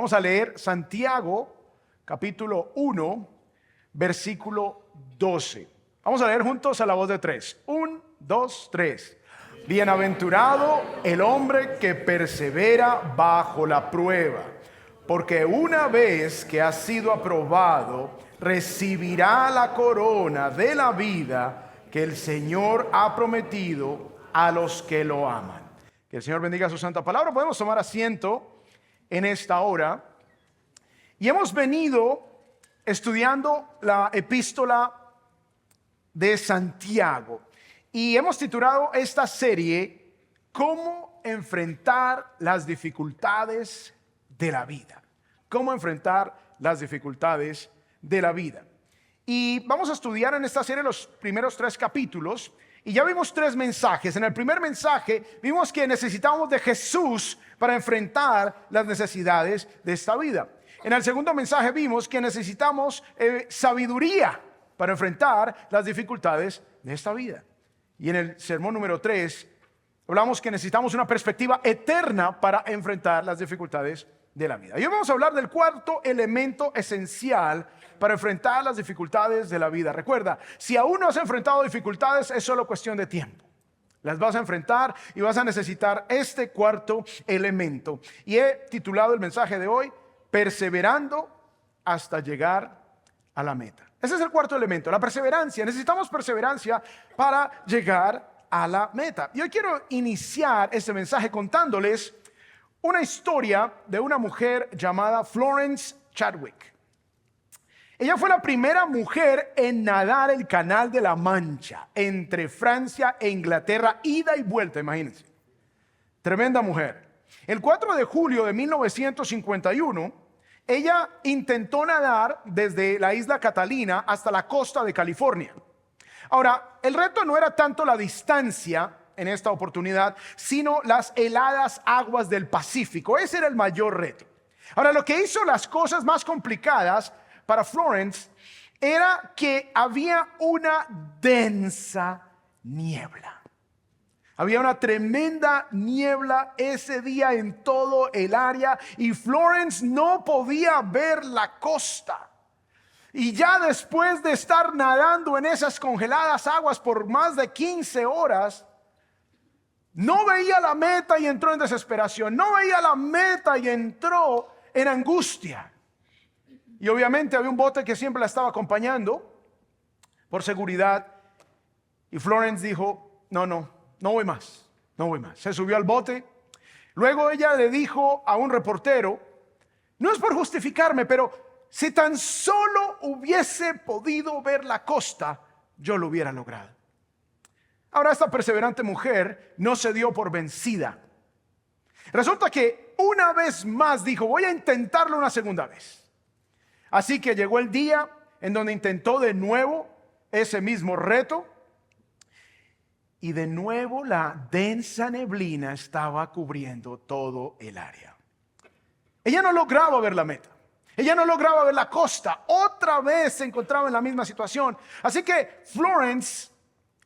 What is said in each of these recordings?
Vamos a leer Santiago, capítulo 1, versículo 12. Vamos a leer juntos a la voz de tres. 1, 2, 3. Bienaventurado el hombre que persevera bajo la prueba, porque una vez que ha sido aprobado, recibirá la corona de la vida que el Señor ha prometido a los que lo aman. Que el Señor bendiga su santa palabra. Podemos tomar asiento en esta hora. Y hemos venido estudiando la epístola de Santiago. Y hemos titulado esta serie, ¿Cómo enfrentar las dificultades de la vida? ¿Cómo enfrentar las dificultades de la vida? Y vamos a estudiar en esta serie los primeros 3 capítulos. Y ya vimos 3 mensajes. En el primer mensaje vimos que necesitamos de Jesús para enfrentar las necesidades de esta vida. En el segundo mensaje vimos que necesitamos sabiduría para enfrentar las dificultades de esta vida. Y en el sermón número 3 hablamos que necesitamos una perspectiva eterna para enfrentar las dificultades de la vida. Y hoy vamos a hablar del cuarto elemento esencial para enfrentar las dificultades de la vida. Recuerda, si aún no has enfrentado dificultades, es solo cuestión de tiempo. Las vas a enfrentar y vas a necesitar este cuarto elemento. Y he titulado el mensaje de hoy, Perseverando hasta llegar a la meta. Ese es el cuarto elemento, la perseverancia. Necesitamos perseverancia para llegar a la meta. Y hoy quiero iniciar este mensaje contándoles una historia de una mujer llamada Florence Chadwick. Ella fue la primera mujer en nadar el Canal de la Mancha entre Francia e Inglaterra, ida y vuelta, imagínense. Tremenda mujer. El 4 de julio de 1951, ella intentó nadar desde la isla Catalina hasta la costa de California. Ahora, el reto no era tanto la distancia en esta oportunidad, sino las heladas aguas del Pacífico. Ese era el mayor reto. Ahora, lo que hizo las cosas más complicadas para Florence era que había una densa niebla. Había una tremenda niebla ese día en todo el área y Florence no podía ver la costa. Y ya después de estar nadando en esas congeladas aguas por más de 15 horas, no veía la meta y entró en desesperación. No veía la meta y entró en angustia. Y obviamente había un bote que siempre la estaba acompañando por seguridad. Y Florence dijo, no voy más. Se subió al bote. Luego ella le dijo a un reportero, no es por justificarme, pero si tan solo hubiese podido ver la costa, yo lo hubiera logrado. Ahora, esta perseverante mujer no se dio por vencida. Resulta que una vez más dijo, voy a intentarlo una segunda vez. Así que llegó el día en donde intentó de nuevo ese mismo reto. Y de nuevo la densa neblina estaba cubriendo todo el área. Ella no lograba ver la meta. Ella no lograba ver la costa. Otra vez se encontraba en la misma situación. Así que Florence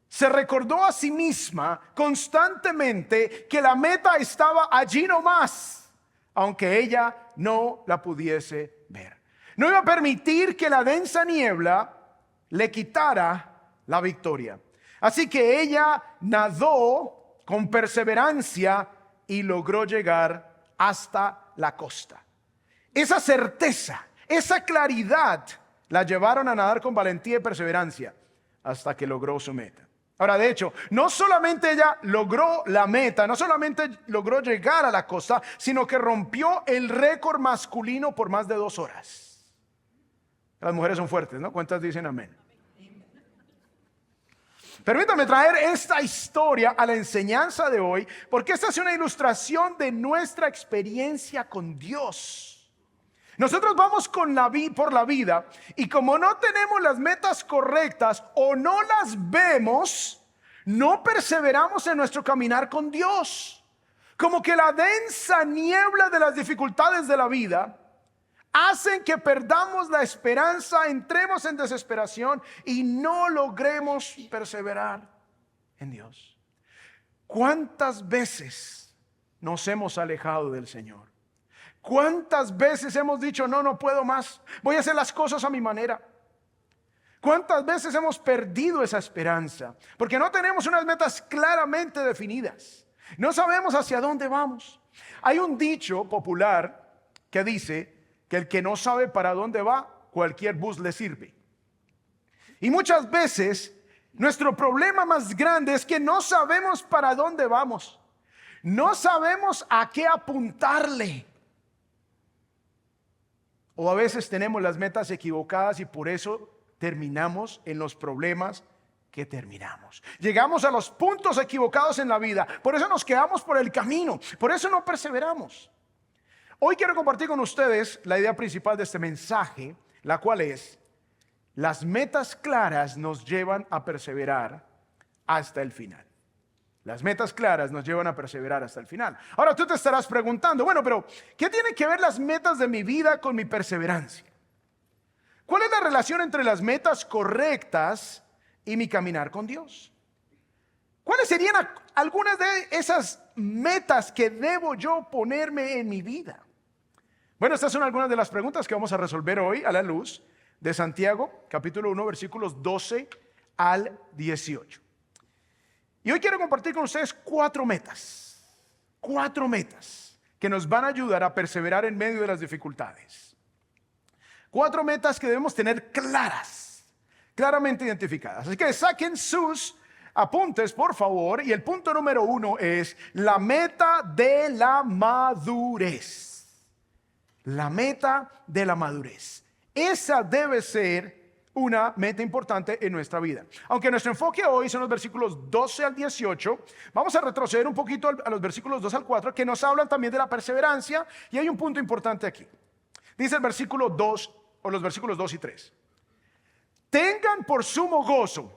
se recordó a sí misma constantemente que la meta estaba allí nomás, aunque ella no la pudiese ver. No iba a permitir que la densa niebla le quitara la victoria. Así que ella nadó con perseverancia y logró llegar hasta la costa. Esa certeza, esa claridad la llevaron a nadar con valentía y perseverancia hasta que logró su meta. Ahora, de hecho, no solamente ella logró la meta, no solamente logró llegar a la costa, sino que rompió el récord masculino por más de 2 horas. Las mujeres son fuertes, ¿no? ¿Cuántas dicen amén? Permítame traer esta historia a la enseñanza de hoy, porque esta es una ilustración de nuestra experiencia con Dios. Nosotros vamos por la vida y como no tenemos las metas correctas o no las vemos, no perseveramos en nuestro caminar con Dios. Como que la densa niebla de las dificultades de la vida hacen que perdamos la esperanza, entremos en desesperación y no logremos perseverar en Dios. ¿Cuántas veces nos hemos alejado del Señor? ¿Cuántas veces hemos dicho, no, no puedo más, voy a hacer las cosas a mi manera? ¿Cuántas veces hemos perdido esa esperanza? Porque no tenemos unas metas claramente definidas. No sabemos hacia dónde vamos. Hay un dicho popular que dice que el que no sabe para dónde va, cualquier bus le sirve. Y muchas veces nuestro problema más grande es que no sabemos para dónde vamos. No sabemos a qué apuntarle. O a veces tenemos las metas equivocadas y por eso terminamos en los problemas que terminamos. Llegamos a los puntos equivocados en la vida. Por eso nos quedamos por el camino. Por eso no perseveramos. Hoy quiero compartir con ustedes la idea principal de este mensaje, la cual es: las metas claras nos llevan a perseverar hasta el final. Las metas claras nos llevan a perseverar hasta el final. Ahora tú te estarás preguntando, bueno, pero ¿qué tienen que ver las metas de mi vida con mi perseverancia? ¿Cuál es la relación entre las metas correctas y mi caminar con Dios? ¿Cuáles serían algunas de esas metas que debo yo ponerme en mi vida? Bueno, estas son algunas de las preguntas que vamos a resolver hoy a la luz de Santiago, capítulo 1, versículos 12 al 18. Y hoy quiero compartir con ustedes cuatro metas que nos van a ayudar a perseverar en medio de las dificultades. Cuatro metas que debemos tener claramente identificadas. Así que saquen sus apuntes, por favor. Y el punto número 1 es la meta de la madurez. La meta de la madurez. Esa debe ser una meta importante en nuestra vida. Aunque nuestro enfoque hoy son los versículos 12 al 18, vamos a retroceder un poquito a los versículos 2 al 4, que nos hablan también de la perseverancia. Y hay un punto importante aquí. Dice el versículo 2, o los versículos 2 y 3. Tengan por sumo gozo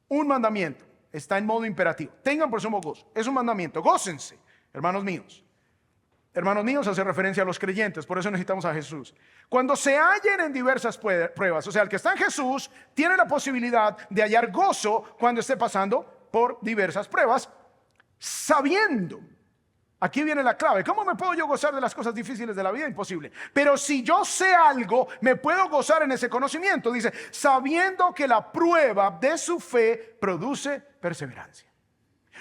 un mandamiento. Está en modo imperativo. Tengan por sumo gozo. Es un mandamiento. Gócense, hermanos míos. Hermanos míos hace referencia a los creyentes, por eso necesitamos a Jesús. Cuando se hallen en diversas pruebas, o sea, el que está en Jesús tiene la posibilidad de hallar gozo cuando esté pasando por diversas pruebas, sabiendo. Aquí viene la clave. ¿Cómo me puedo yo gozar de las cosas difíciles de la vida? Imposible. Pero si yo sé algo, me puedo gozar en ese conocimiento. Dice, sabiendo que la prueba de su fe produce perseverancia.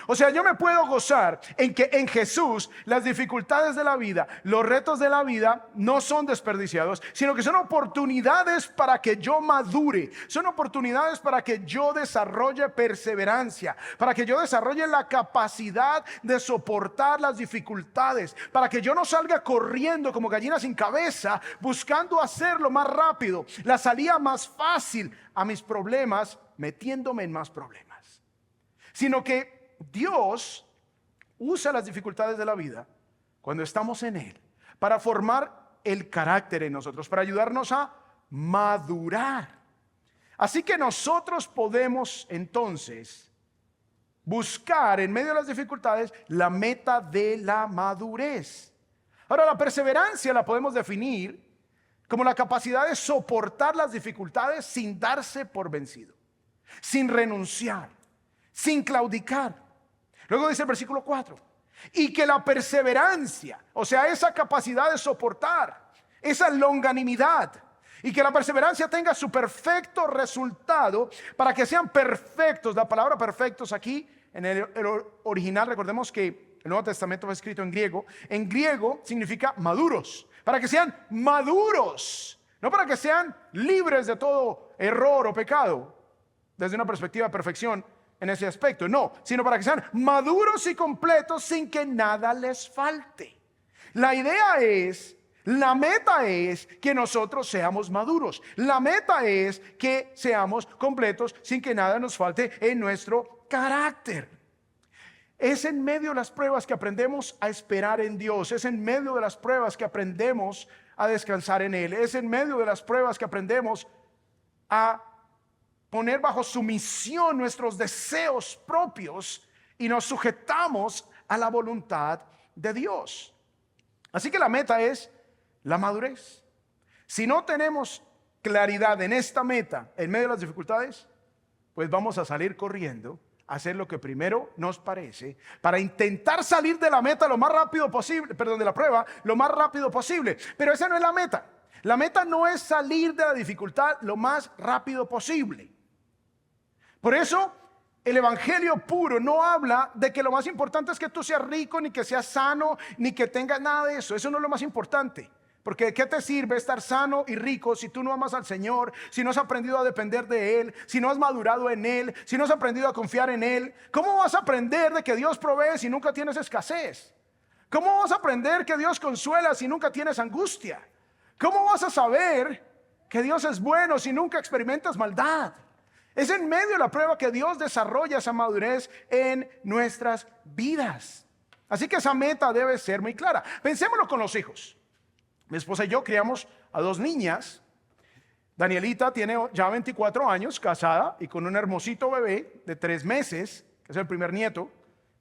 O sea, yo me puedo gozar en que en Jesús las dificultades de la vida, los retos de la vida no son desperdiciados, sino que son oportunidades para que yo madure, son oportunidades para que yo desarrolle perseverancia, para que yo desarrolle la capacidad de soportar las dificultades, para que yo no salga corriendo como gallina sin cabeza, buscando hacerlo más rápido, la salida más fácil a mis problemas, metiéndome en más problemas, sino que Dios usa las dificultades de la vida cuando estamos en Él para formar el carácter en nosotros, para ayudarnos a madurar. Así que nosotros podemos entonces buscar en medio de las dificultades la meta de la madurez. Ahora, la perseverancia la podemos definir como la capacidad de soportar las dificultades sin darse por vencido, sin renunciar, sin claudicar. Luego dice el versículo 4, y que la perseverancia, o sea, esa capacidad de soportar, esa longanimidad, y que la perseverancia tenga su perfecto resultado para que sean perfectos. La palabra perfectos aquí, en el original, recordemos que el Nuevo Testamento fue escrito en griego significa maduros, para que sean maduros, no para que sean libres de todo error o pecado, desde una perspectiva de perfección, en ese aspecto, no, sino para que sean maduros y completos sin que nada les falte. La idea es, la meta es que nosotros seamos maduros. La meta es que seamos completos sin que nada nos falte en nuestro carácter. Es en medio de las pruebas que aprendemos a esperar en Dios. Es en medio de las pruebas que aprendemos a descansar en Él. Es en medio de las pruebas que aprendemos a poner bajo sumisión nuestros deseos propios y nos sujetamos a la voluntad de Dios. Así que la meta es la madurez. Si no tenemos claridad en esta meta en medio de las dificultades, pues vamos a salir corriendo hacer lo que primero nos parece para intentar salir de la meta lo más rápido posible, perdón, de la prueba lo más rápido posible. Pero esa no es la meta. La meta no es salir de la dificultad lo más rápido posible. Por eso el evangelio puro no habla de que lo más importante es que tú seas rico, ni que seas sano, ni que tengas nada de eso. Eso no es lo más importante. Porque ¿de qué te sirve estar sano y rico si tú no amas al Señor, si no has aprendido a depender de Él, si no has madurado en Él, si no has aprendido a confiar en Él? ¿Cómo vas a aprender de que Dios provee si nunca tienes escasez? ¿Cómo vas a aprender que Dios consuela si nunca tienes angustia? ¿Cómo vas a saber que Dios es bueno si nunca experimentas maldad? Es en medio de la prueba que Dios desarrolla esa madurez en nuestras vidas. Así que esa meta debe ser muy clara. Pensémoslo con los hijos. Mi esposa y yo criamos a 2 niñas. Danielita tiene ya 24 años, casada y con un hermosito bebé de 3 meses, que es el primer nieto.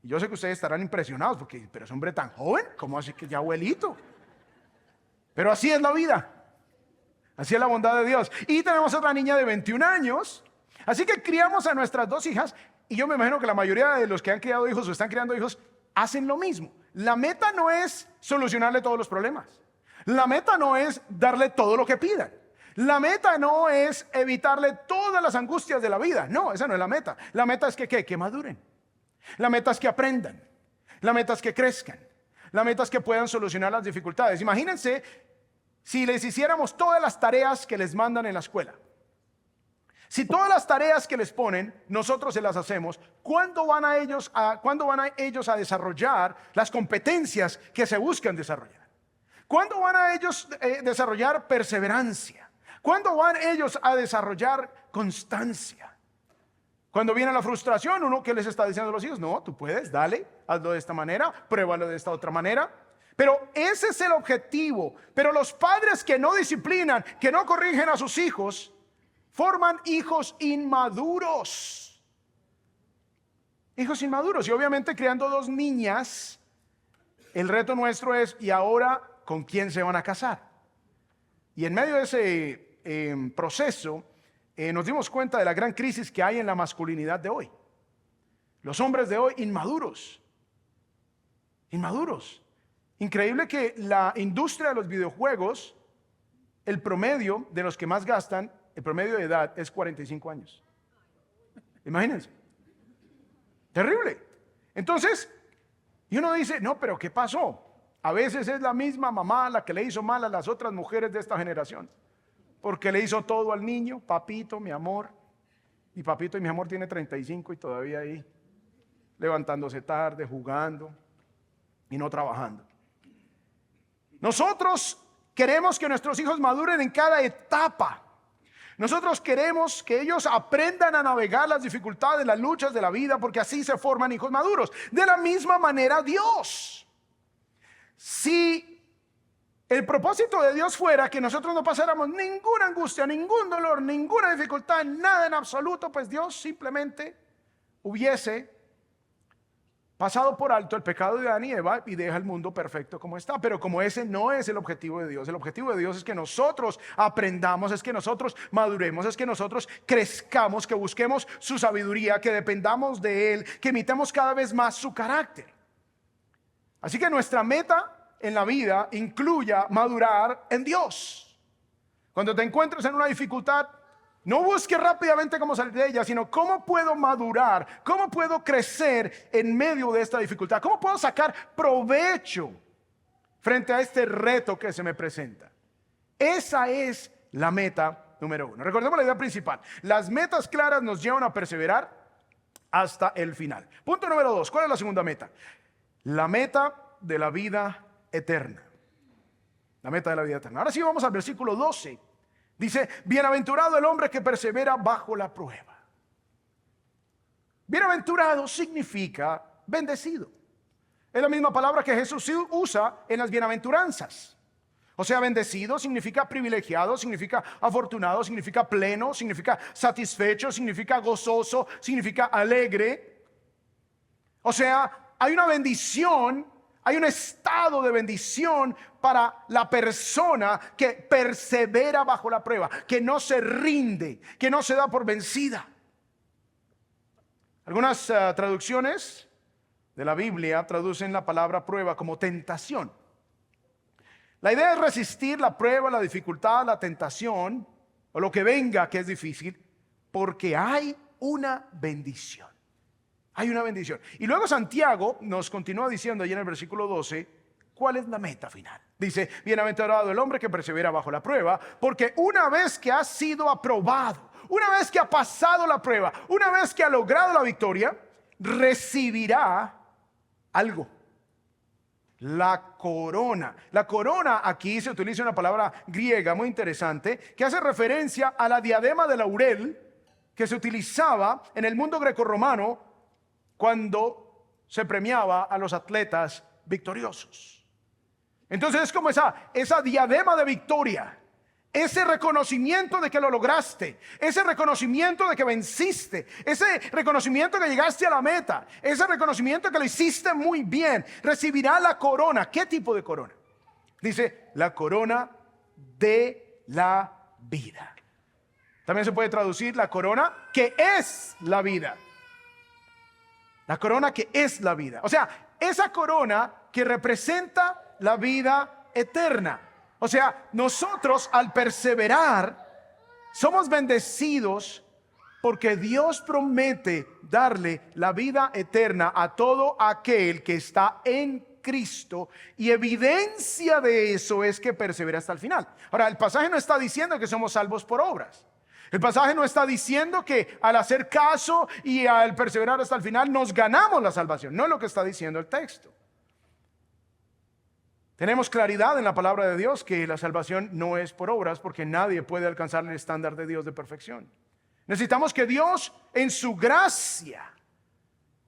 Y yo sé que ustedes estarán impresionados porque, pero es un hombre tan joven, ¿cómo así que ya abuelito? Pero así es la vida. Así es la bondad de Dios. Y tenemos otra niña de 21 años. Así que criamos a nuestras 2 hijas. Y yo me imagino que la mayoría de los que han criado hijos o están criando hijos hacen lo mismo. La meta no es solucionarle todos los problemas. La meta no es darle todo lo que pidan. La meta no es evitarle todas las angustias de la vida. No, esa no es la meta. La meta es que maduren. La meta es que aprendan. La meta es que crezcan. La meta es que puedan solucionar las dificultades. Imagínense si les hiciéramos todas las tareas que les mandan en la escuela. Si todas las tareas que les ponen, nosotros se las hacemos, ¿cuándo van ellos a desarrollar las competencias que se buscan desarrollar? ¿Cuándo van a ellos desarrollar perseverancia? ¿Cuándo van ellos a desarrollar constancia? Cuando viene la frustración, uno que les está diciendo a los hijos, no, tú puedes, dale, hazlo de esta manera, pruébalo de esta otra manera. Pero ese es el objetivo. Pero los padres que no disciplinan, que no corrigen a sus hijos, forman hijos inmaduros. Hijos inmaduros. Y obviamente criando 2 niñas, el reto nuestro es, ¿y ahora con quién se van a casar? Y en medio de ese proceso, nos dimos cuenta de la gran crisis que hay en la masculinidad de hoy. Los hombres de hoy inmaduros. Inmaduros. Increíble que la industria de los videojuegos, el promedio de los que más gastan, el promedio de edad es 45 años. Imagínense. Terrible. Entonces, y uno dice, no, pero ¿qué pasó? A veces es la misma mamá la que le hizo mal a las otras mujeres de esta generación. Porque le hizo todo al niño, papito, mi amor. Y papito y mi amor tiene 35 y todavía ahí, levantándose tarde, jugando y no trabajando. Nosotros queremos que nuestros hijos maduren en cada etapa. Nosotros queremos que ellos aprendan a navegar las dificultades, las luchas de la vida, porque así se forman hijos maduros. De la misma manera Dios. Si el propósito de Dios fuera que nosotros no pasáramos ninguna angustia, ningún dolor, ninguna dificultad, nada en absoluto, pues Dios simplemente hubiese pasado por alto el pecado de Adán y Eva y deja el mundo perfecto como está. Pero como ese no es el objetivo de Dios, el objetivo de Dios es que nosotros aprendamos, es que nosotros maduremos, es que nosotros crezcamos, que busquemos su sabiduría, que dependamos de Él, que imitemos cada vez más su carácter. Así que nuestra meta en la vida incluya madurar en Dios. Cuando te encuentres en una dificultad, no busques rápidamente cómo salir de ella, sino cómo puedo madurar, cómo puedo crecer en medio de esta dificultad, cómo puedo sacar provecho frente a este reto que se me presenta. Esa es la meta número 1. Recordemos la idea principal. Las metas claras nos llevan a perseverar hasta el final. Punto número 2. ¿Cuál es la segunda meta? La meta de la vida eterna. La meta de la vida eterna. Ahora sí vamos al versículo 12. Dice, bienaventurado el hombre que persevera bajo la prueba. Bienaventurado significa bendecido. Es la misma palabra que Jesús usa en las bienaventuranzas. O sea, bendecido significa privilegiado, significa afortunado, significa pleno, significa satisfecho, significa gozoso, significa alegre. O sea, hay una bendición, hay un estado de bendición para la persona que persevera bajo la prueba, que no se rinde, que no se da por vencida. Algunas traducciones de la Biblia traducen la palabra prueba como tentación. La idea es resistir la prueba, la dificultad, la tentación o lo que venga que es difícil, porque hay una bendición. Hay una bendición. Y luego Santiago nos continúa diciendo allí en el versículo 12, ¿cuál es la meta final? Dice, bienaventurado el hombre que persevera bajo la prueba, porque una vez que ha sido aprobado, una vez que ha pasado la prueba, una vez que ha logrado la victoria, recibirá algo. La corona. La corona, aquí se utiliza una palabra griega muy interesante que hace referencia a la diadema de laurel que se utilizaba en el mundo grecorromano cuando se premiaba a los atletas victoriosos. Entonces es como esa diadema de victoria, ese reconocimiento de que lo lograste, ese reconocimiento de que venciste, ese reconocimiento que llegaste a la meta, ese reconocimiento que lo hiciste muy bien. Recibirá la corona. ¿Qué tipo de corona? Dice, la corona de la vida. También se puede traducir la corona que es la vida. La corona que es la vida. O sea, esa corona que representa la vida eterna. O sea, nosotros al perseverar somos bendecidos porque Dios promete darle la vida eterna a todo aquel que está en Cristo, y evidencia de eso es que persevera hasta el final. Ahora, el pasaje no está diciendo que somos salvos por obras. El pasaje no está diciendo que al hacer caso y al perseverar hasta el final nos ganamos la salvación. No es lo que está diciendo el texto. Tenemos claridad en la palabra de Dios que la salvación no es por obras, porque nadie puede alcanzar el estándar de Dios de perfección. Necesitamos que Dios en su gracia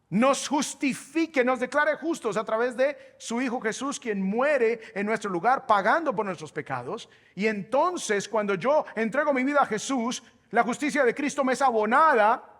nos justifique, nos declare justos a través de su Hijo Jesús, quien muere en nuestro lugar pagando por nuestros pecados. Y entonces cuando yo entrego mi vida a Jesús, la justicia de Cristo me es abonada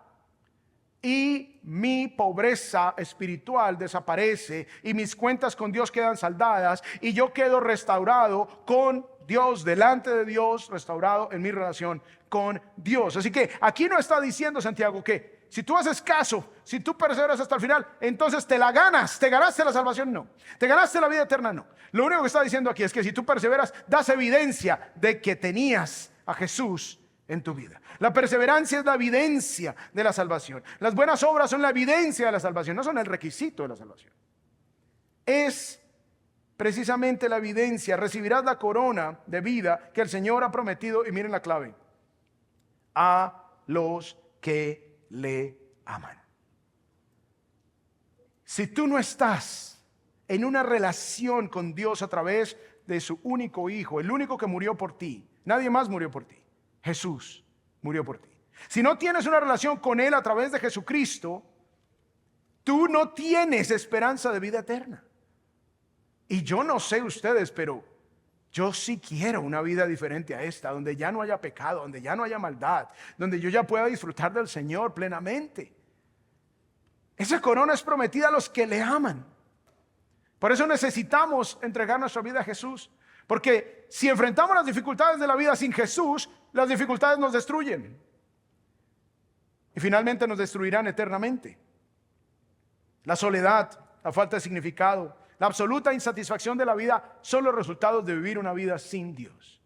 y mi pobreza espiritual desaparece y mis cuentas con Dios quedan saldadas y yo quedo restaurado con Dios, delante de Dios, restaurado en mi relación con Dios. Así que aquí no está diciendo Santiago que si tú haces caso, si tú perseveras hasta el final, entonces te la ganas. ¿Te ganaste la salvación? No. ¿Te ganaste la vida eterna? No. Lo único que está diciendo aquí es que si tú perseveras, das evidencia de que tenías a Jesús en tu vida. La perseverancia es la evidencia de la salvación. Las buenas obras son la evidencia de la salvación, no son el requisito de la salvación. Es precisamente la evidencia. Recibirás la corona de vida que el Señor ha prometido, y miren la clave, a los que le aman. Si tú no estás en una relación con Dios a través de su único Hijo, el único que murió por ti, nadie más murió por ti, Jesús murió por ti. Si no tienes una relación con Él a través de Jesucristo, tú no tienes esperanza de vida eterna. Y yo no sé ustedes, pero yo sí quiero una vida diferente a esta, donde ya no haya pecado, donde ya no haya maldad, donde yo ya pueda disfrutar del Señor plenamente. Esa corona es prometida a los que le aman. Por eso necesitamos entregar nuestra vida a Jesús, porque si enfrentamos las dificultades de la vida sin Jesús, las dificultades nos destruyen y finalmente nos destruirán eternamente. La soledad, la falta de significado, la absoluta insatisfacción de la vida son los resultados de vivir una vida sin Dios.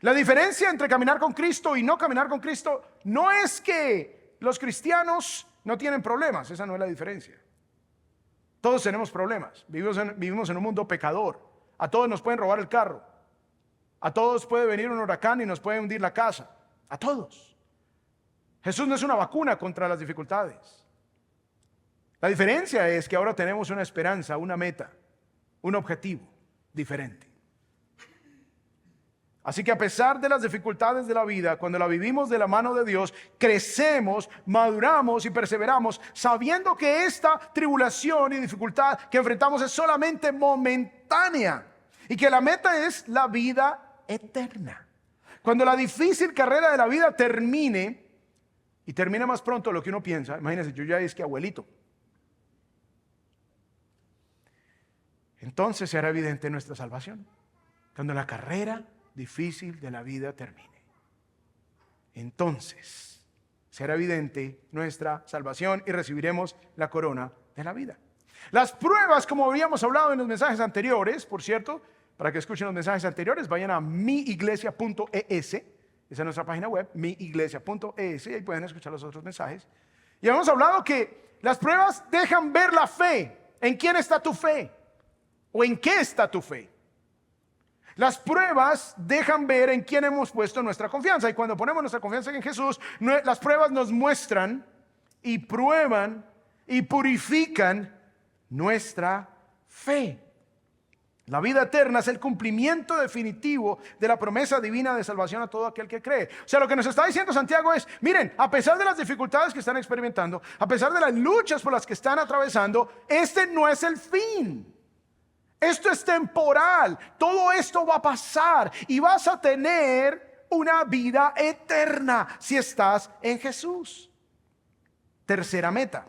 La diferencia entre caminar con Cristo y no caminar con Cristo no es que los cristianos no tienen problemas, esa no es la diferencia. Todos tenemos problemas, vivimos en un mundo pecador, a todos nos pueden robar el carro, a todos puede venir un huracán y nos puede hundir la casa, a todos. Jesús no es una vacuna contra las dificultades. La diferencia es que ahora tenemos una esperanza, una meta, un objetivo diferente. Así que a pesar de las dificultades de la vida, cuando la vivimos de la mano de Dios, crecemos, maduramos y perseveramos, sabiendo que esta tribulación y dificultad que enfrentamos es solamente momentánea y que la meta es la vida eterna. Cuando la difícil carrera de la vida termine, y termina más pronto de lo que uno piensa, imagínense, yo ya es que abuelito, entonces se hará evidente nuestra salvación. Cuando la carrera difícil de la vida termine, entonces será evidente nuestra salvación y recibiremos la corona de la vida. Las pruebas, como habíamos hablado en los mensajes anteriores, por cierto, para que escuchen los mensajes anteriores, vayan a miiglesia.es, esa es nuestra página web, miiglesia.es, y ahí pueden escuchar los otros mensajes. Y hemos hablado que las pruebas dejan ver la fe. ¿En quién está tu fe? ¿O en qué está tu fe? Las pruebas dejan ver en quién hemos puesto nuestra confianza. Y cuando ponemos nuestra confianza en Jesús, las pruebas nos muestran y prueban y purifican nuestra fe. La vida eterna es el cumplimiento definitivo de la promesa divina de salvación a todo aquel que cree. O sea, lo que nos está diciendo Santiago es, miren, a pesar de las dificultades que están experimentando, a pesar de las luchas por las que están atravesando, este no es el fin. Esto es temporal, todo esto va a pasar y vas a tener una vida eterna si estás en Jesús. Tercera meta,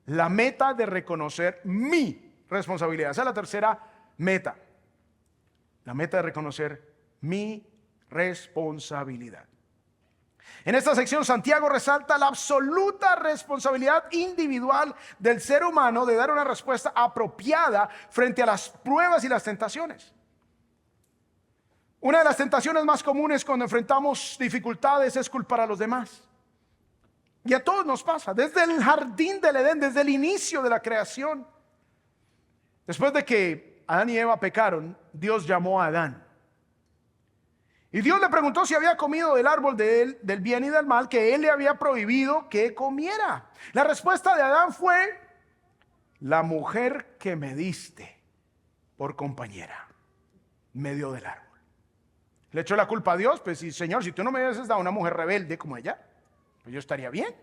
la meta de reconocer mi responsabilidad. Esa es la tercera meta, la meta de reconocer mi responsabilidad. En esta sección Santiago resalta la absoluta responsabilidad individual del ser humano de dar una respuesta apropiada frente a las pruebas y las tentaciones. Una de las tentaciones más comunes cuando enfrentamos dificultades es culpar a los demás. Y a todos nos pasa, desde el jardín del Edén, desde el inicio de la creación. Después de que Adán y Eva pecaron, Dios llamó a Adán. Y Dios le preguntó si había comido del árbol del bien y del mal que él le había prohibido que comiera. La respuesta de Adán fue: la mujer que me diste por compañera me dio del árbol. Le echó la culpa a Dios. Pues sí, Señor, si tú no me hubieses dado una mujer rebelde como ella, pues yo estaría bien.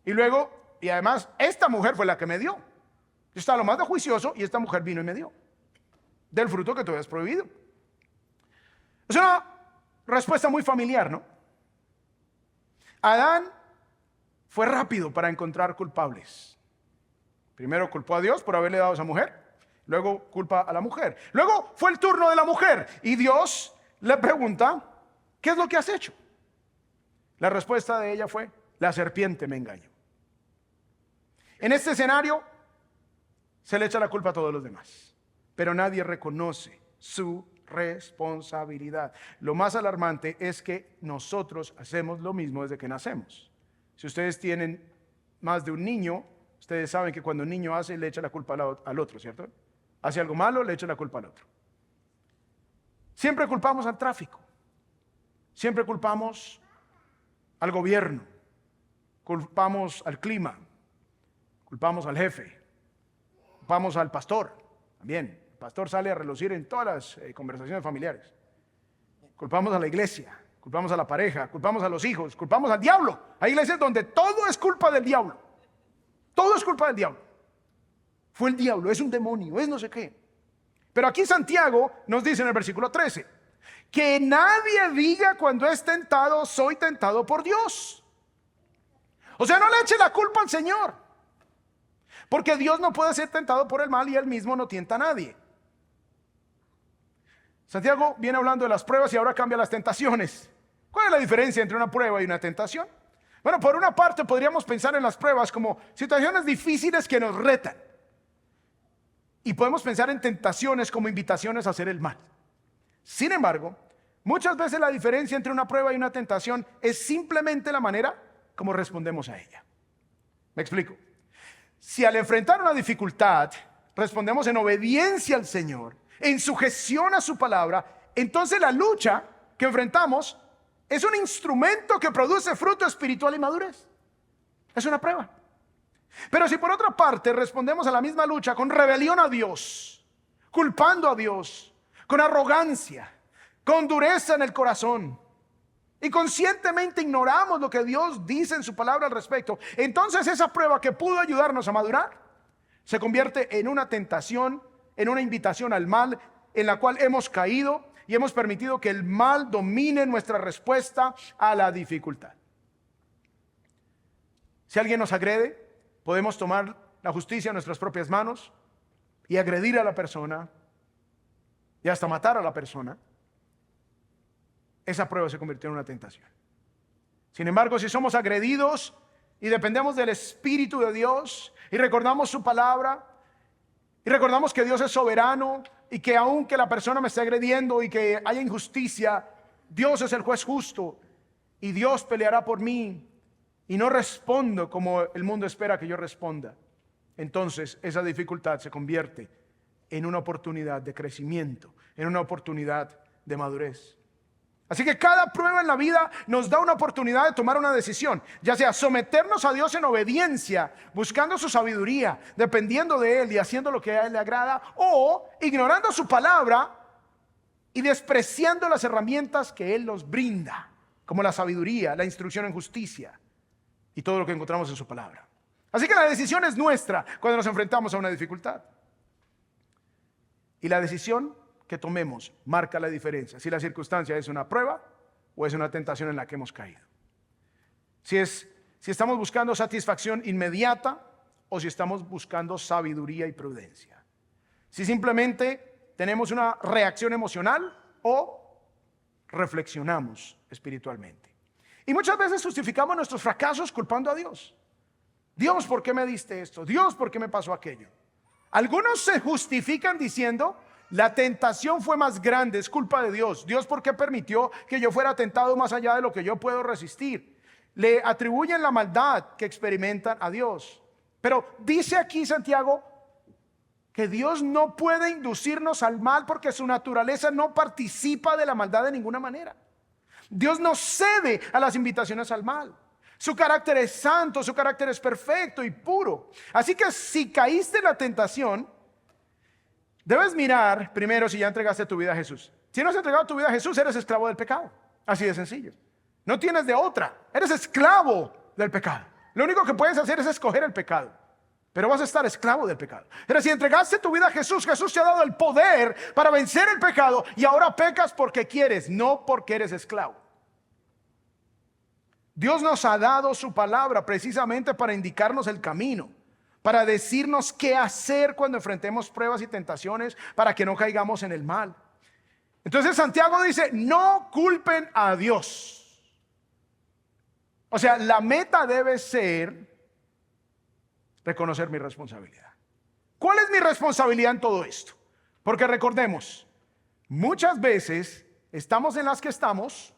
Y luego, y además, esta mujer fue la que me dio. Yo estaba lo más de juicioso y esta mujer vino y me dio del fruto que tú habías prohibido. Es una respuesta muy familiar, ¿no? Adán fue rápido para encontrar culpables. Primero culpó a Dios por haberle dado a esa mujer, luego culpa a la mujer. Luego fue el turno de la mujer y Dios le pregunta: ¿qué es lo que has hecho? La respuesta de ella fue: la serpiente me engañó. En este escenario se le echa la culpa a todos los demás, pero nadie reconoce su responsabilidad. Lo más alarmante es que nosotros hacemos lo mismo desde que nacemos. Si ustedes tienen más de un niño, ustedes saben que cuando un niño hace, le echa la culpa al otro, ¿cierto? Hace algo malo, le echa la culpa al otro. Siempre culpamos al tráfico, siempre culpamos al gobierno, culpamos al clima, culpamos al jefe, culpamos al pastor también. El pastor sale a relucir en todas las conversaciones familiares. Culpamos a la iglesia, culpamos a la pareja, culpamos a los hijos, culpamos al diablo. Hay iglesias donde todo es culpa del diablo. Todo es culpa del diablo. Fue el diablo, es un demonio, es no sé qué. Pero aquí Santiago nos dice en el versículo 13, que nadie diga cuando es tentado: soy tentado por Dios. O sea, no le eche la culpa al Señor, porque Dios no puede ser tentado por el mal y él mismo no tienta a nadie. Santiago viene hablando de las pruebas y ahora cambia las tentaciones. ¿Cuál es la diferencia entre una prueba y una tentación? Bueno, por una parte podríamos pensar en las pruebas como situaciones difíciles que nos retan. Y podemos pensar en tentaciones como invitaciones a hacer el mal. Sin embargo, muchas veces la diferencia entre una prueba y una tentación es simplemente la manera como respondemos a ella. Me explico. Si al enfrentar una dificultad respondemos en obediencia al Señor, en sujeción a su palabra, entonces la lucha que enfrentamos es un instrumento que produce fruto espiritual y madurez. Es una prueba. Pero si por otra parte respondemos a la misma lucha con rebelión a Dios, culpando a Dios, con arrogancia, con dureza en el corazón, y conscientemente ignoramos lo que Dios dice en su palabra al respecto, entonces esa prueba que pudo ayudarnos a madurar se convierte en una tentación, en una invitación al mal, en la cual hemos caído y hemos permitido que el mal domine nuestra respuesta a la dificultad. Si alguien nos agrede, podemos tomar la justicia en nuestras propias manos y agredir a la persona y hasta matar a la persona. Esa prueba se convirtió en una tentación. Sin embargo, si somos agredidos y dependemos del Espíritu de Dios y recordamos su palabra y recordamos que Dios es soberano y que aunque la persona me esté agrediendo y que haya injusticia, Dios es el juez justo y Dios peleará por mí y no respondo como el mundo espera que yo responda, entonces esa dificultad se convierte en una oportunidad de crecimiento, en una oportunidad de madurez. Así que cada prueba en la vida nos da una oportunidad de tomar una decisión, ya sea someternos a Dios en obediencia, buscando su sabiduría, dependiendo de Él y haciendo lo que a Él le agrada, o ignorando su palabra y despreciando las herramientas que Él nos brinda, como la sabiduría, la instrucción en justicia y todo lo que encontramos en su palabra. Así que la decisión es nuestra cuando nos enfrentamos a una dificultad. Y la decisión que tomemos marca la diferencia, si la circunstancia es una prueba o es una tentación en la que hemos caído. Si estamos buscando satisfacción inmediata o si estamos buscando sabiduría y prudencia. Si simplemente tenemos una reacción emocional o reflexionamos espiritualmente. Y muchas veces justificamos nuestros fracasos culpando a Dios. Dios, ¿por qué me diste esto? Dios, ¿por qué me pasó aquello? Algunos se justifican diciendo: la tentación fue más grande, es culpa de Dios. Dios, ¿por qué permitió que yo fuera tentado más allá de lo que yo puedo resistir? Le atribuyen la maldad que experimentan a Dios. Pero dice aquí Santiago que Dios no puede inducirnos al mal porque su naturaleza no participa de la maldad de ninguna manera. Dios no cede a las invitaciones al mal. Su carácter es santo, su carácter es perfecto y puro. Así que si caíste en la tentación, debes mirar primero si ya entregaste tu vida a Jesús. Si no has entregado tu vida a Jesús, eres esclavo del pecado. Así de sencillo. No tienes de otra. Eres esclavo del pecado. Lo único que puedes hacer es escoger el pecado, pero vas a estar esclavo del pecado. Pero si entregaste tu vida a Jesús, Jesús te ha dado el poder para vencer el pecado y ahora pecas porque quieres, no porque eres esclavo. Dios nos ha dado su palabra precisamente para indicarnos el camino, para decirnos qué hacer cuando enfrentemos pruebas y tentaciones, para que no caigamos en el mal. Entonces Santiago dice: no culpen a Dios. O sea, la meta debe ser reconocer mi responsabilidad. ¿Cuál es mi responsabilidad en todo esto? Porque recordemos, muchas veces estamos en las que estamos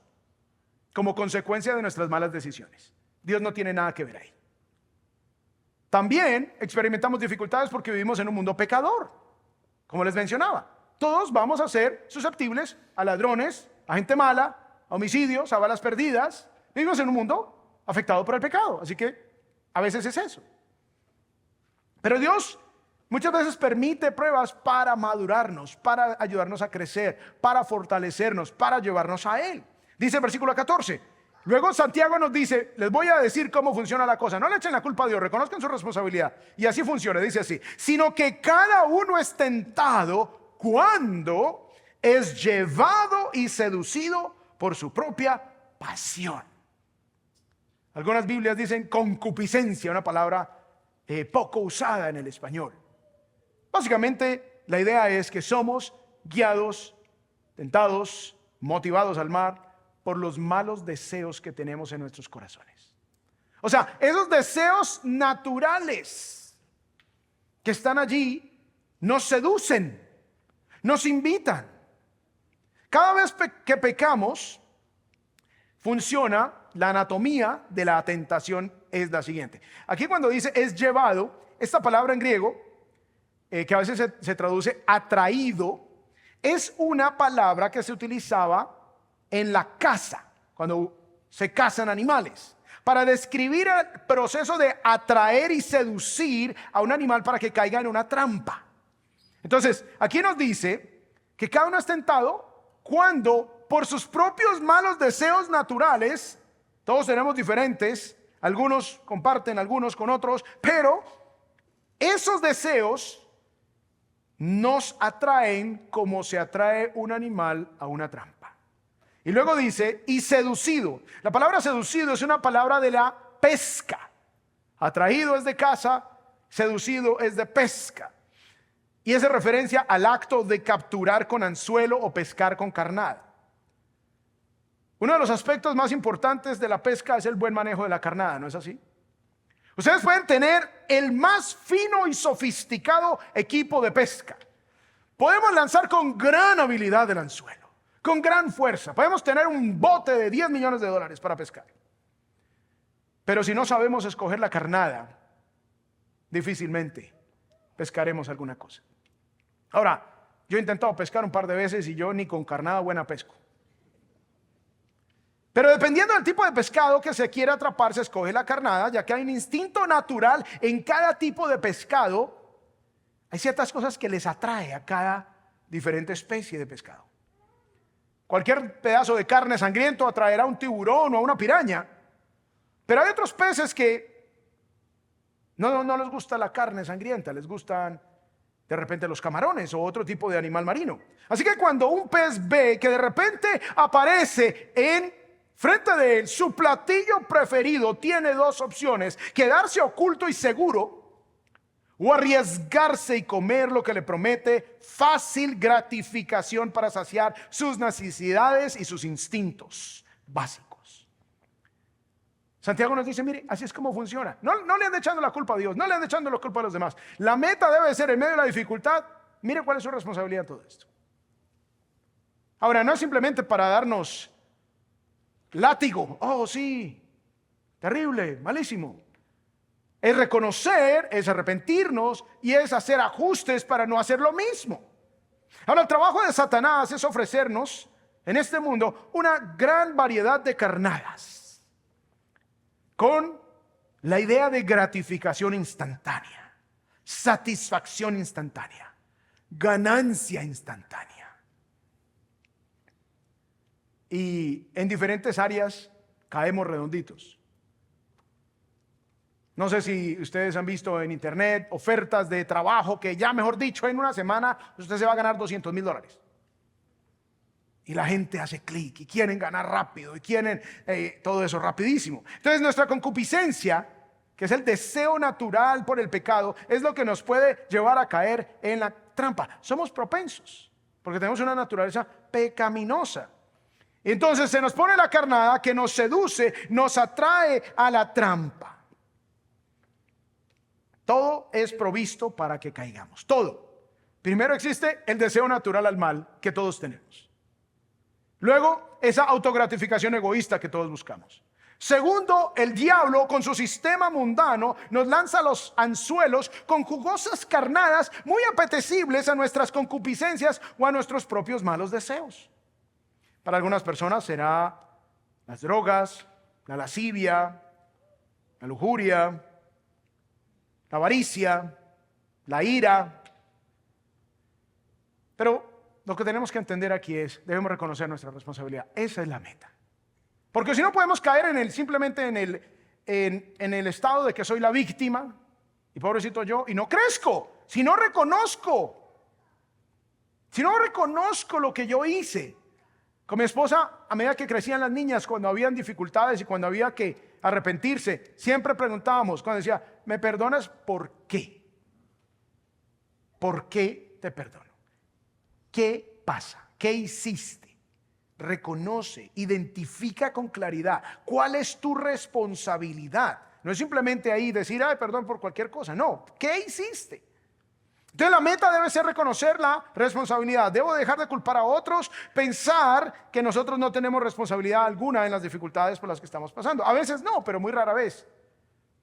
como consecuencia de nuestras malas decisiones. Dios no tiene nada que ver ahí. También experimentamos dificultades porque vivimos en un mundo pecador. Como les mencionaba, todos vamos a ser susceptibles a ladrones, a gente mala, a homicidios, a balas perdidas. Vivimos en un mundo afectado por el pecado, así que a veces es eso. Pero Dios muchas veces permite pruebas para madurarnos, para ayudarnos a crecer, para fortalecernos, para llevarnos a Él. Dice el versículo 14. Luego Santiago nos dice: les voy a decir cómo funciona la cosa. No le echen la culpa a Dios, reconozcan su responsabilidad. Y así funciona, dice así: sino que cada uno es tentado cuando es llevado y seducido por su propia pasión. Algunas Biblias dicen concupiscencia, una palabra poco usada en el español. Básicamente la idea es que somos guiados, tentados, motivados al mal por los malos deseos que tenemos en nuestros corazones. O sea, esos deseos naturales que están allí nos seducen, nos invitan. Cada vez que pecamos, funciona la anatomía de la tentación es la siguiente. Aquí cuando dice es llevado, esta palabra en griego, que a veces se traduce atraído, es una palabra que se utilizaba en la caza, cuando se cazan animales, para describir el proceso de atraer y seducir a un animal para que caiga en una trampa. Entonces, aquí nos dice que cada uno es tentado cuando por sus propios malos deseos naturales, todos tenemos diferentes, algunos comparten algunos con otros, pero esos deseos nos atraen como se atrae un animal a una trampa. Y luego dice, y seducido. La palabra seducido es una palabra de la pesca. Atraído es de caza, seducido es de pesca. Y es referencia al acto de capturar con anzuelo o pescar con carnada. Uno de los aspectos más importantes de la pesca es el buen manejo de la carnada, ¿no es así? Ustedes pueden tener el más fino y sofisticado equipo de pesca. Podemos lanzar con gran habilidad el anzuelo, con gran fuerza. Podemos tener un bote de 10 millones de dólares para pescar. Pero si no sabemos escoger la carnada, difícilmente pescaremos alguna cosa. Ahora, yo he intentado pescar un par de veces y yo ni con carnada buena pesco. Pero dependiendo del tipo de pescado que se quiera atrapar, se escoge la carnada, ya que hay un instinto natural en cada tipo de pescado. Hay ciertas cosas que les atrae a cada diferente especie de pescado. Cualquier pedazo de carne sangriento atraerá a un tiburón o a una piraña. Pero hay otros peces que no les gusta la carne sangrienta, les gustan de repente los camarones o otro tipo de animal marino. Así que cuando un pez ve que de repente aparece en frente de él su platillo preferido, tiene dos opciones: quedarse oculto y seguro, o arriesgarse y comer lo que le promete fácil gratificación para saciar sus necesidades y sus instintos básicos. Santiago nos dice, mire, así es como funciona. No le ande echando la culpa a Dios, no le ande echando la culpa a los demás. La meta debe ser, en medio de la dificultad, mire cuál es su responsabilidad en todo esto. Ahora, no es simplemente para darnos látigo, oh sí, terrible, malísimo. Es reconocer, es arrepentirnos y es hacer ajustes para no hacer lo mismo. Ahora, el trabajo de Satanás es ofrecernos en este mundo una gran variedad de carnadas con la idea de gratificación instantánea, satisfacción instantánea, ganancia instantánea. Y en diferentes áreas caemos redonditos. No sé si ustedes han visto en internet ofertas de trabajo que ya, mejor dicho, en una semana usted se va a ganar $200,000. Y la gente hace clic y quieren ganar rápido y quieren todo eso rapidísimo. Entonces nuestra concupiscencia, que es el deseo natural por el pecado, es lo que nos puede llevar a caer en la trampa. Somos propensos porque tenemos una naturaleza pecaminosa. Entonces se nos pone la carnada que nos seduce, nos atrae a la trampa. Todo es provisto para que caigamos, todo. Primero existe el deseo natural al mal que todos tenemos. Luego, esa autogratificación egoísta que todos buscamos. Segundo, el diablo con su sistema mundano nos lanza los anzuelos con jugosas carnadas muy apetecibles a nuestras concupiscencias o a nuestros propios malos deseos. Para algunas personas será las drogas, la lascivia, la lujuria, la avaricia, la ira. Pero lo que tenemos que entender aquí es, debemos reconocer nuestra responsabilidad. Esa es la meta. Porque si no podemos caer simplemente en el estado de que soy la víctima y pobrecito yo, y no crezco. Si no reconozco lo que yo hice. Con mi esposa, a medida que crecían las niñas, cuando habían dificultades y cuando había que arrepentirse, siempre preguntábamos, cuando decía, ¿me perdonas por qué? ¿Por qué te perdono? ¿Qué pasa? ¿Qué hiciste? Reconoce, identifica con claridad cuál es tu responsabilidad. No es simplemente ahí decir, ay, perdón por cualquier cosa. No, ¿qué hiciste? Entonces la meta debe ser reconocer la responsabilidad. Debo dejar de culpar a otros, pensar que nosotros no tenemos responsabilidad alguna en las dificultades por las que estamos pasando. A veces no, pero muy rara vez.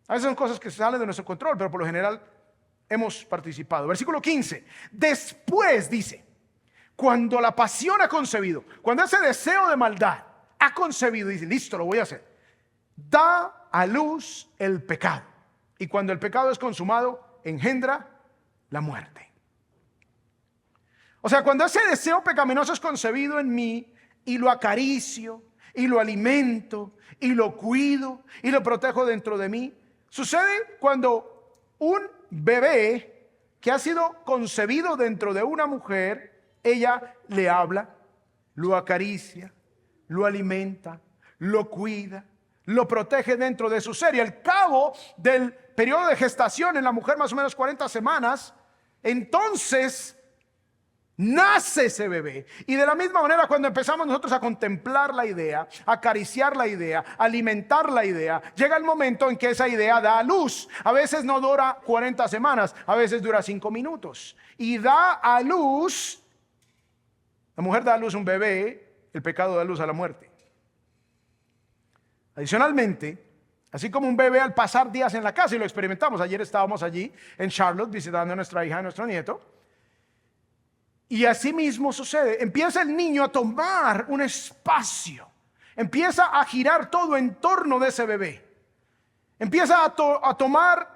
A veces son cosas que salen de nuestro control, pero por lo general hemos participado. Versículo 15. Después dice, cuando la pasión ha concebido, cuando ese deseo de maldad ha concebido, dice, listo, lo voy a hacer. Da a luz el pecado. Y cuando el pecado es consumado, engendra la muerte. O sea, cuando ese deseo pecaminoso es concebido en mí y lo acaricio y lo alimento y lo cuido y lo protejo dentro de mí, sucede cuando un bebé que ha sido concebido dentro de una mujer, ella le habla, lo acaricia, lo alimenta, lo cuida, lo protege dentro de su ser, y al cabo del periodo de gestación en la mujer, más o menos 40 semanas, entonces Nace ese bebé. Y de la misma manera, cuando empezamos nosotros a contemplar la idea, acariciar la idea, alimentar la idea, llega el momento en que esa idea da a luz. A veces no dura 40 semanas, a veces dura 5 minutos. Y da a luz, la mujer da a luz un bebé, el pecado da a luz a la muerte. Adicionalmente, así como un bebé al pasar días en la casa, y lo experimentamos, ayer estábamos allí en Charlotte visitando a nuestra hija y a nuestro nieto, y así mismo sucede, empieza el niño a tomar un espacio, empieza a girar todo en torno de ese bebé, empieza a tomar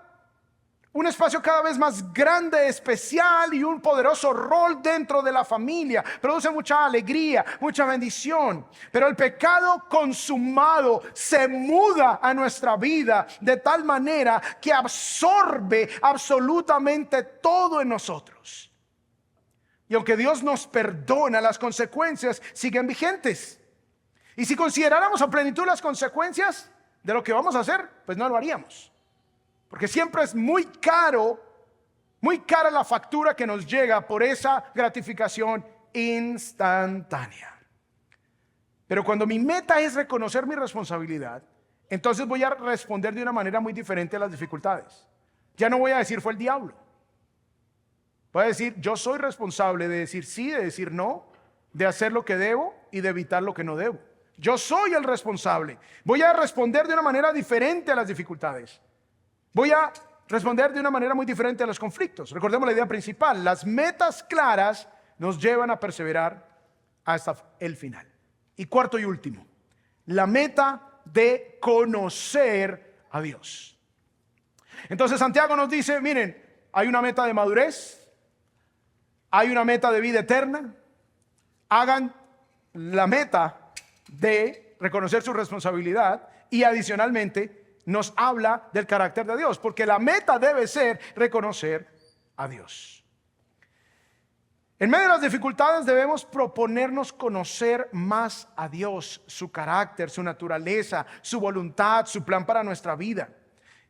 un espacio cada vez más grande, especial y un poderoso rol dentro de la familia. Produce mucha alegría, mucha bendición. Pero el pecado consumado se muda a nuestra vida de tal manera que absorbe absolutamente todo en nosotros. Y aunque Dios nos perdona, las consecuencias siguen vigentes. Y si consideráramos a plenitud las consecuencias de lo que vamos a hacer, pues no lo haríamos. Porque siempre es muy cara la factura que nos llega por esa gratificación instantánea. Pero cuando mi meta es reconocer mi responsabilidad, entonces voy a responder de una manera muy diferente a las dificultades. Ya no voy a decir fue el diablo. Voy a decir yo soy responsable de decir sí, de decir no, de hacer lo que debo y de evitar lo que no debo. Yo soy el responsable. Voy a responder de una manera diferente a las dificultades. Voy a responder de una manera muy diferente a los conflictos. Recordemos la idea principal. Las metas claras nos llevan a perseverar hasta el final. Y cuarto y último, la meta de conocer a Dios. Entonces Santiago nos dice, miren, hay una meta de madurez, hay una meta de vida eterna. Hagan la meta de reconocer su responsabilidad y adicionalmente nos habla del carácter de Dios, porque la meta debe ser reconocer a Dios. En medio de las dificultades debemos proponernos conocer más a Dios, su carácter, su naturaleza, su voluntad, su plan para nuestra vida.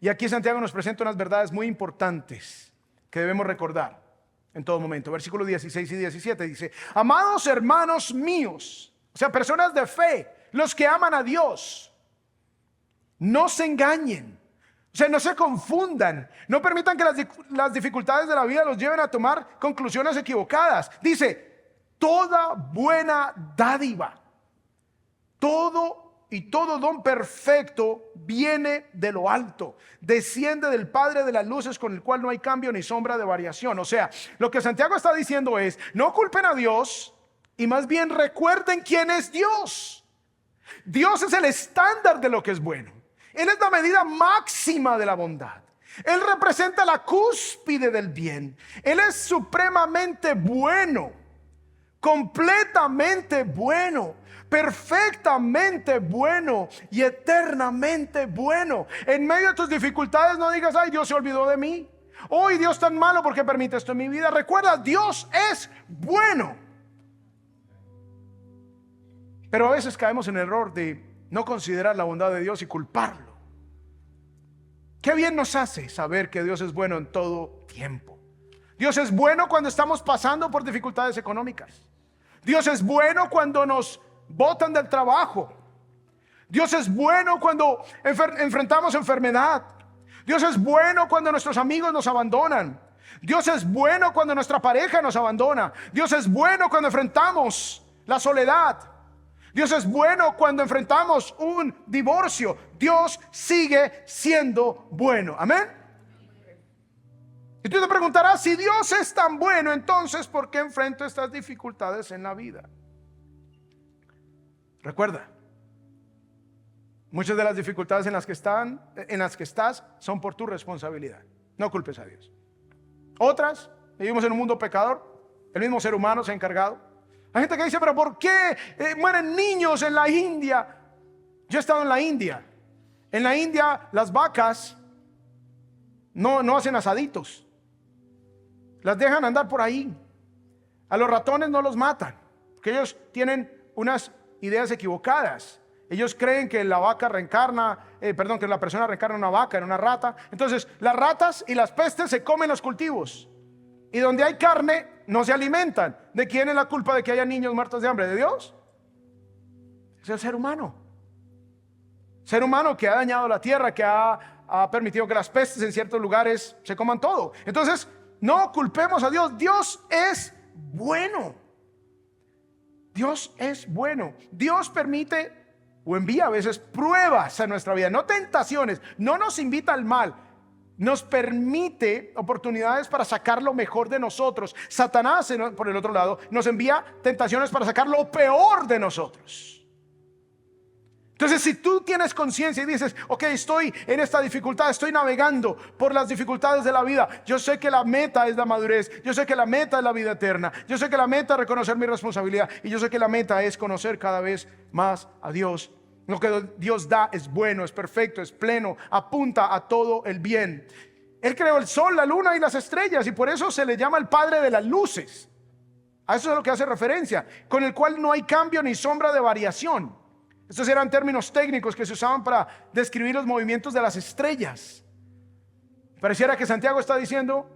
Y aquí Santiago nos presenta unas verdades muy importantes que debemos recordar en todo momento. Versículos 16 y 17 dice: amados hermanos míos, o sea, personas de fe, los que aman a Dios, no se engañen, o sea, no se confundan, no permitan que las dificultades de la vida los lleven a tomar conclusiones equivocadas. Dice, toda buena dádiva, todo don perfecto viene de lo alto, desciende del Padre de las luces, con el cual no hay cambio ni sombra de variación. O sea, lo que Santiago está diciendo es, no culpen a Dios y más bien recuerden quién es Dios. Dios es el estándar de lo que es bueno. Él es la medida máxima de la bondad. Él representa la cúspide del bien. Él es supremamente bueno, completamente bueno, perfectamente bueno y eternamente bueno. En medio de tus dificultades no digas, ay, Dios se olvidó de mí. Hoy Dios tan malo porque permite esto en mi vida. Recuerda, Dios es bueno. Pero a veces caemos en el error de no considerar la bondad de Dios y culparlo. Qué bien nos hace saber que Dios es bueno en todo tiempo. Dios es bueno cuando estamos pasando por dificultades económicas. Dios es bueno cuando nos botan del trabajo. Dios es bueno cuando enfrentamos enfermedad. Dios es bueno cuando nuestros amigos nos abandonan. Dios es bueno cuando nuestra pareja nos abandona. Dios es bueno cuando enfrentamos la soledad. Dios es bueno cuando enfrentamos un divorcio. Dios sigue siendo bueno. Amén. Y tú te preguntarás, si Dios es tan bueno, entonces ¿por qué enfrento estas dificultades en la vida? Recuerda, muchas de las dificultades en las que estás son por tu responsabilidad. No culpes a Dios. Otras, vivimos en un mundo pecador. El mismo ser humano se ha encargado. Hay gente que dice, pero ¿por qué mueren niños en la India? Yo he estado en la India. En la India las vacas no hacen asaditos. Las dejan andar por ahí. A los ratones no los matan, porque ellos tienen unas ideas equivocadas. Ellos creen que la vaca que la persona reencarna en una vaca, en una rata. Entonces las ratas y las pestes se comen los cultivos. Y donde hay carne no se alimentan. ¿De quién es la culpa de que haya niños muertos de hambre? ¿De Dios? Es el ser humano. Ser humano que ha dañado la tierra, que ha permitido que las pestes en ciertos lugares se coman todo. Entonces, no culpemos a Dios. Dios es bueno. Dios es bueno. Dios permite o envía a veces pruebas a nuestra vida, no tentaciones. No nos invita al mal, nos permite oportunidades para sacar lo mejor de nosotros. Satanás, por el otro lado, nos envía tentaciones para sacar lo peor de nosotros. Entonces, si tú tienes conciencia y dices, ok, estoy en esta dificultad, estoy navegando por las dificultades de la vida, yo sé que la meta es la madurez, yo sé que la meta es la vida eterna, yo sé que la meta es reconocer mi responsabilidad, y yo sé que la meta es conocer cada vez más a Dios. Lo que Dios da es bueno, es perfecto, es pleno, apunta a todo el bien. Él creó el sol, la luna y las estrellas, y por eso se le llama el Padre de las luces. A eso es a lo que hace referencia, con el cual no hay cambio ni sombra de variación. Estos eran términos técnicos que se usaban para describir los movimientos de las estrellas. Pareciera que Santiago está diciendo,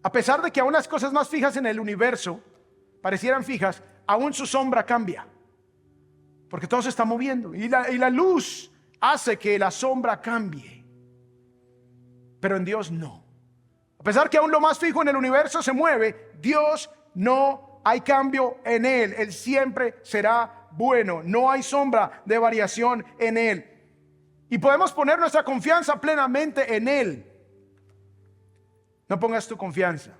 a pesar de que aún las cosas más fijas en el universo parecieran fijas, aún su sombra cambia, porque todo se está moviendo, y la luz hace que la sombra cambie. Pero en Dios no. A pesar que aún lo más fijo en el universo se mueve, Dios no hay cambio en Él. Él siempre será bueno, no hay sombra de variación en Él, y podemos poner nuestra confianza plenamente en Él. No pongas tu confianza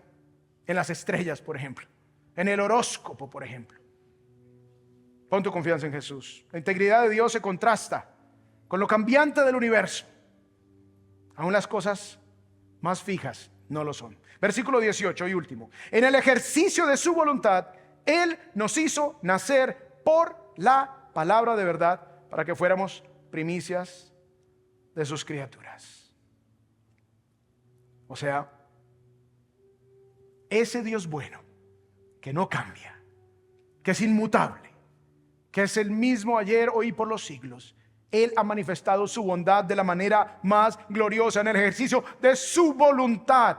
en las estrellas, por ejemplo, en el horóscopo, por ejemplo. Pon tu confianza en Jesús. La integridad de Dios se contrasta con lo cambiante del universo. Aún las cosas más fijas no lo son. Versículo 18 y último. En el ejercicio de su voluntad, Él nos hizo nacer por la palabra de verdad, para que fuéramos primicias de sus criaturas. O sea, ese Dios bueno, que no cambia, que es inmutable, que es el mismo ayer, hoy y por los siglos, Él ha manifestado su bondad de la manera más gloriosa en el ejercicio de su voluntad.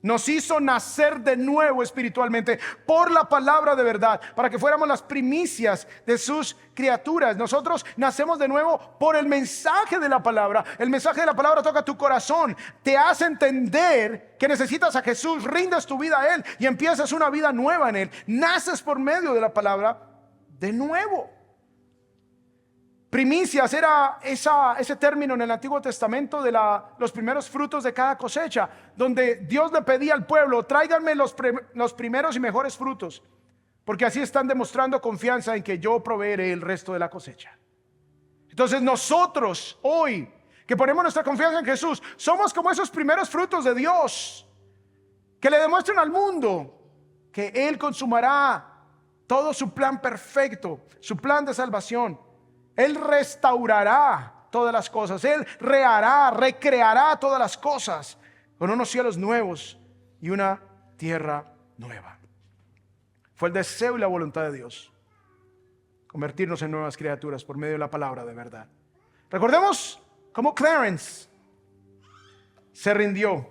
Nos hizo nacer de nuevo espiritualmente por la palabra de verdad, para que fuéramos las primicias de sus criaturas. Nosotros nacemos de nuevo por el mensaje de la palabra. El mensaje de la palabra toca tu corazón, te hace entender que necesitas a Jesús, rindes tu vida a Él y empiezas una vida nueva en Él. Naces por medio de la palabra de nuevo. Primicias era ese término en el Antiguo Testamento de los primeros frutos de cada cosecha, donde Dios le pedía al pueblo, tráiganme los primeros y mejores frutos, porque así están demostrando confianza en que yo proveeré el resto de la cosecha. Entonces nosotros hoy, que ponemos nuestra confianza en Jesús, somos como esos primeros frutos de Dios, que le demuestran al mundo que Él consumará todo su plan perfecto, su plan de salvación. Él restaurará todas las cosas. Él rehará, recreará todas las cosas con unos cielos nuevos y una tierra nueva. Fue el deseo y la voluntad de Dios convertirnos en nuevas criaturas por medio de la palabra de verdad. Recordemos cómo Florence se rindió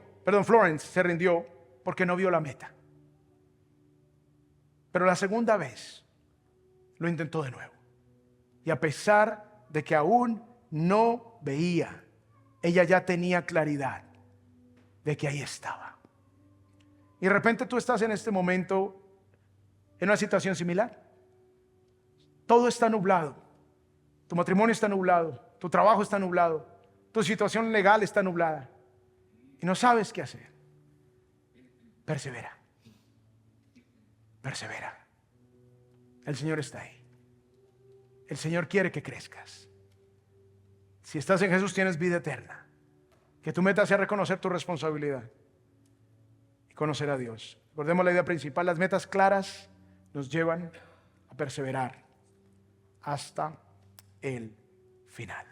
porque no vio la meta. Pero la segunda vez lo intentó de nuevo. Y a pesar de que aún no veía, ella ya tenía claridad de que ahí estaba. Y de repente tú estás en este momento en una situación similar. Todo está nublado. Tu matrimonio está nublado. Tu trabajo está nublado. Tu situación legal está nublada. Y no sabes qué hacer. Persevera. Persevera. El Señor está ahí. El Señor quiere que crezcas. Si estás en Jesús tienes vida eterna. Que tu meta sea reconocer tu responsabilidad y conocer a Dios. Recordemos la idea principal: las metas claras nos llevan a perseverar hasta el final.